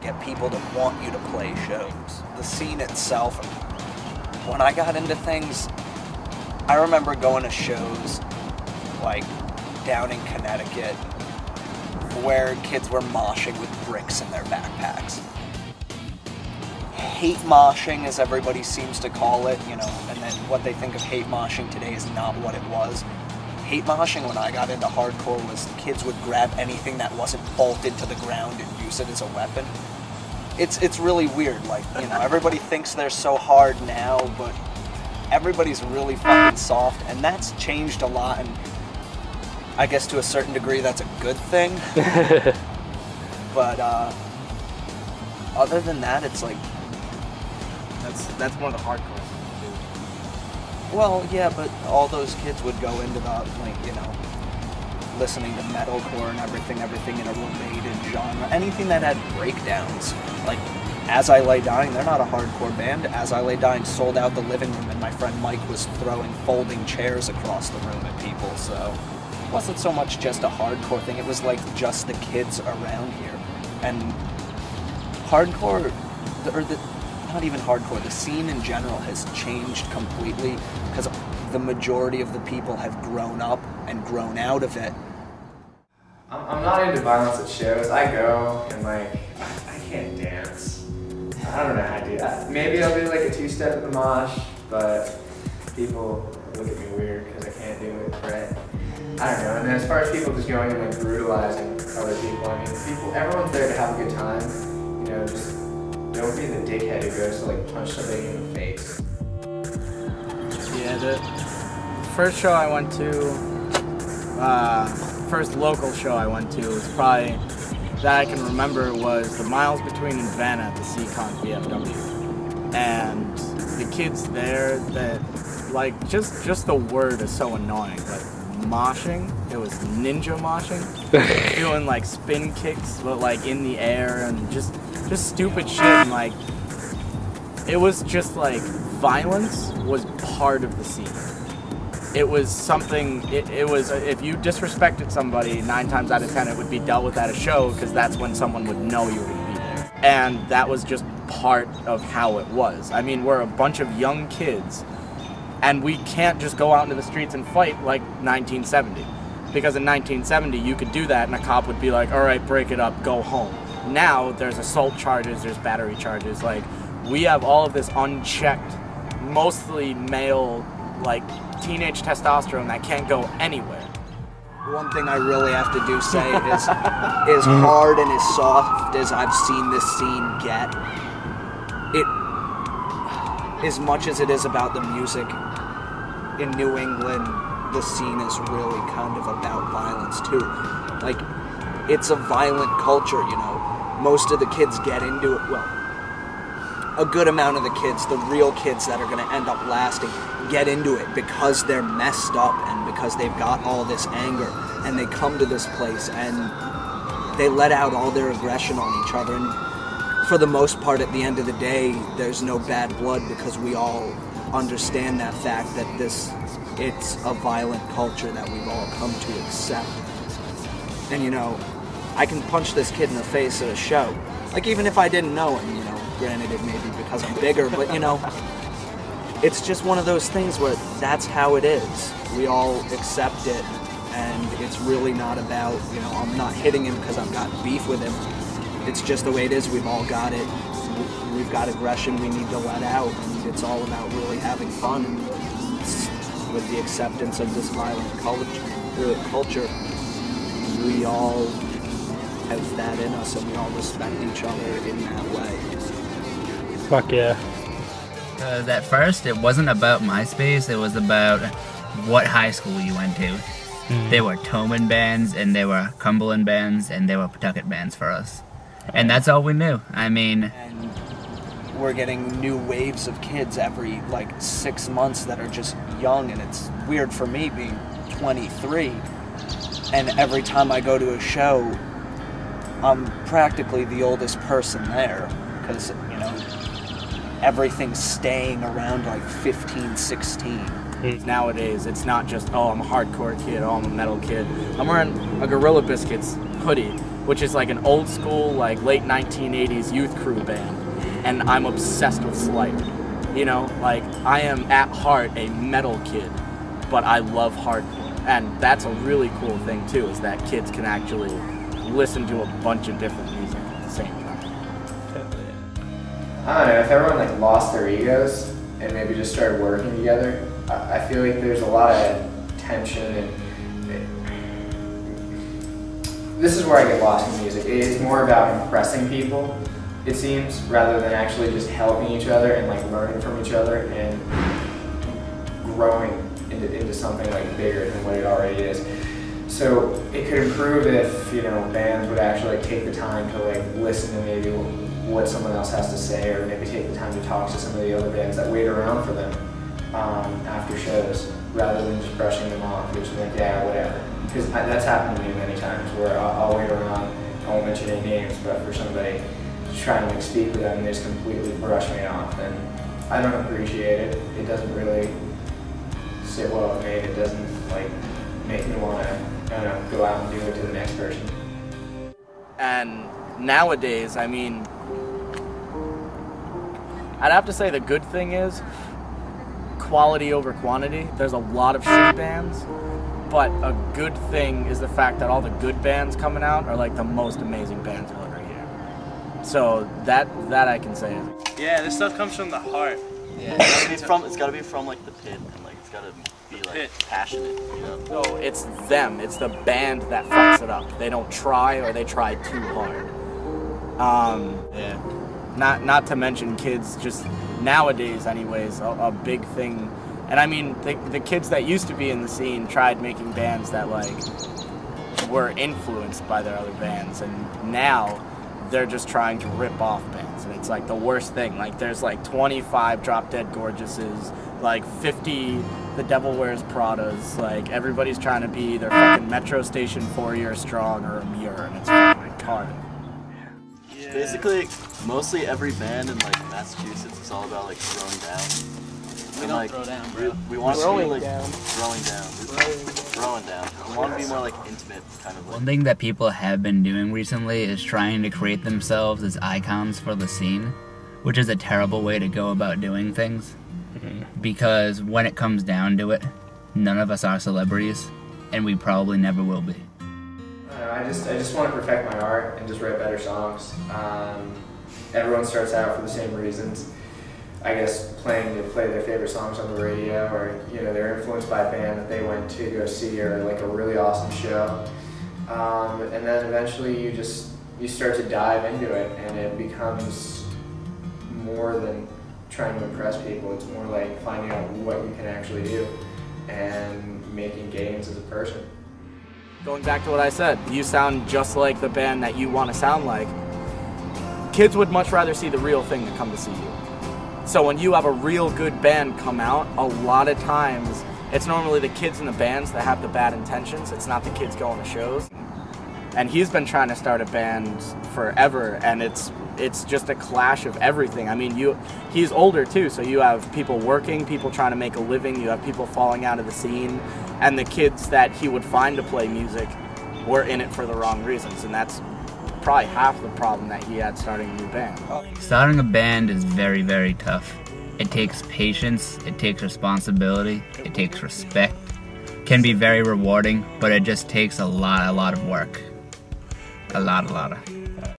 get people to want you to play shows. The scene itself, when I got into things, I remember going to shows like down in Connecticut where kids were moshing with bricks in their backpacks. Hate moshing, as everybody seems to call it, you know, and then what they think of hate moshing today is not what it was. Hate moshing when I got into hardcore was kids would grab anything that wasn't bolted to the ground and use it as a weapon. It's really weird, like, you know, everybody thinks they're so hard now, but everybody's really fucking soft, and that's changed a lot, and I guess to a certain degree that's a good thing. But other than that, it's like, that's one of the hardcore things. Well, yeah, but all those kids would go into the, like, you know, listening to metalcore and everything in a related genre. Anything that had breakdowns. Like, As I Lay Dying, they're not a hardcore band. As I Lay Dying sold out the living room, and my friend Mike was throwing folding chairs across the room at people, so it wasn't so much just a hardcore thing, it was like just the kids around here. And hardcore, not even hardcore, the scene in general has changed completely because the majority of the people have grown up and grown out of it. I'm not into violence at shows. I go and like, I can't dance. I don't know how to do that. Maybe I'll do like a two-step at the mosh, but people look at me weird because I can't do it right. I don't know. And then as far as people just going and like brutalizing other people, I mean, everyone's there to have a good time. You know, just don't be the dickhead who goes to like punch somebody in the face. Yeah, the first show I went to, first local show I went to was probably, that I can remember, was the Miles Between in Vanna at the Seacon VFW. And the kids there that, like, just the word is so annoying, but moshing, it was ninja moshing, doing like spin kicks, but like in the air and just stupid shit, and like, it was just like, violence was part of the scene. It was something, it was, if you disrespected somebody, 9 times out of 10 it would be dealt with at a show, because that's when someone would know you were going to be there. And that was just part of how it was. I mean, we're a bunch of young kids, and we can't just go out into the streets and fight like 1970. Because in 1970 you could do that and a cop would be like, alright, break it up, go home. Now there's assault charges, there's battery charges, like, we have all of this unchecked, mostly male, like, teenage testosterone that can't go anywhere. One thing I really have to say is, as hard and as soft as I've seen this scene get, as much as it is about the music, in New England, the scene is really kind of about violence too. Like, it's a violent culture, you know. Most of the kids get into it, well, a good amount of the kids, the real kids that are going to end up lasting, get into it because they're messed up and because they've got all this anger, and they come to this place and they let out all their aggression on each other, and for the most part, at the end of the day, there's no bad blood because we all understand that fact that it's a violent culture that we've all come to accept. And, you know, I can punch this kid in the face at a show. Like, even if I didn't know him, you know, granted it may be because I'm bigger, but, you know, it's just one of those things where that's how it is. We all accept it, and it's really not about, you know, I'm not hitting him because I've got beef with him. It's just the way it is. We've all got it. We've got aggression we need to let out, and it's all about really having fun. And with the acceptance of this violent culture, we all have that in us, and we all respect each other in that way. Fuck yeah. Because at first it wasn't about MySpace, it was about what high school you went to. There were Toman bands, and there were Cumberland bands, and there were Pawtucket bands for us. And that's all we knew. I mean... And we're getting new waves of kids every, like, 6 months that are just young, and it's weird for me being 23, and every time I go to a show, I'm practically the oldest person there, because, you know, everything's staying around like 15, 16. Nowadays, it's not just, oh, I'm a hardcore kid, oh, I'm a metal kid. I'm wearing a Gorilla Biscuits hoodie, which is like an old school, like late 1980s youth crew band, and I'm obsessed with Slayer. You know, like I am at heart a metal kid, but I love hardcore, and that's a really cool thing too, is that kids can actually listen to a bunch of different music at the same time. I don't know, if everyone like lost their egos and maybe just started working together, I feel like there's a lot of tension, and this is where I get lost in music. It's more about impressing people, it seems, rather than actually just helping each other and like learning from each other and growing into something like bigger than what it already is. So it could improve if, you know, bands would actually like take the time to like listen to maybe what someone else has to say, or maybe take the time to talk to some of the other bands that wait around for them after shows, rather than just brushing them off, which is like, yeah, whatever. Because that's happened to me many times, where I'll wait around, I won't mention any names, but for somebody to try and like speak with them and they just completely brush me off, and I don't appreciate it. It doesn't really sit well with me. It doesn't like make me want to, I don't know, go out and do it to the next person. And nowadays, I mean, I'd have to say the good thing is quality over quantity. There's a lot of shitty bands, but a good thing is the fact that all the good bands coming out are like the most amazing bands you'll ever hear. So that I can say. Yeah, this stuff comes from the heart. Yeah. It's gotta be from like the pit, and like it's gotta be like passionate, you know? No, it's them. It's the band that fucks it up. They don't try, or they try too hard. Yeah. Not to mention kids just nowadays anyways, a big thing. And I mean, the kids that used to be in the scene tried making bands that like were influenced by their other bands, and now they're just trying to rip off bands, and it's like the worst thing. Like there's like 25 Drop Dead Gorgeouses, like 50 The Devil Wears Pradas, like everybody's trying to be either fucking Metro Station 4 Year Strong or a Mirror, and it's fucking retarded. Yeah. Basically, mostly every band in like Massachusetts is all about like throwing down. We don't like, throw down, bro. We want to be like down. throwing down. We want to be more like intimate, kind of like. One thing that people have been doing recently is trying to create themselves as icons for the scene, which is a terrible way to go about doing things. Because when it comes down to it, none of us are celebrities, and we probably never will be. I just want to perfect my art and just write better songs. Everyone starts out for the same reasons. I guess play their favorite songs on the radio, or you know, they're influenced by a band that they went to go see, or like a really awesome show. And then eventually you start to dive into it, and it becomes more than trying to impress people. It's more like finding out what you can actually do and making gains as a person. Going back to what I said, you sound just like the band that you want to sound like. Kids would much rather see the real thing than come to see you. So when you have a real good band come out, a lot of times it's normally the kids in the bands that have the bad intentions. It's not the kids going to shows. And he's been trying to start a band forever, and it's just a clash of everything. I mean, he's older too, so you have people working, people trying to make a living, you have people falling out of the scene, and the kids that he would find to play music were in it for the wrong reasons, and that's probably half the problem that he had starting a new band. Starting a band is very, very tough. It takes patience, it takes responsibility, it takes respect. Can be very rewarding, but it just takes a lot of work. A lot of.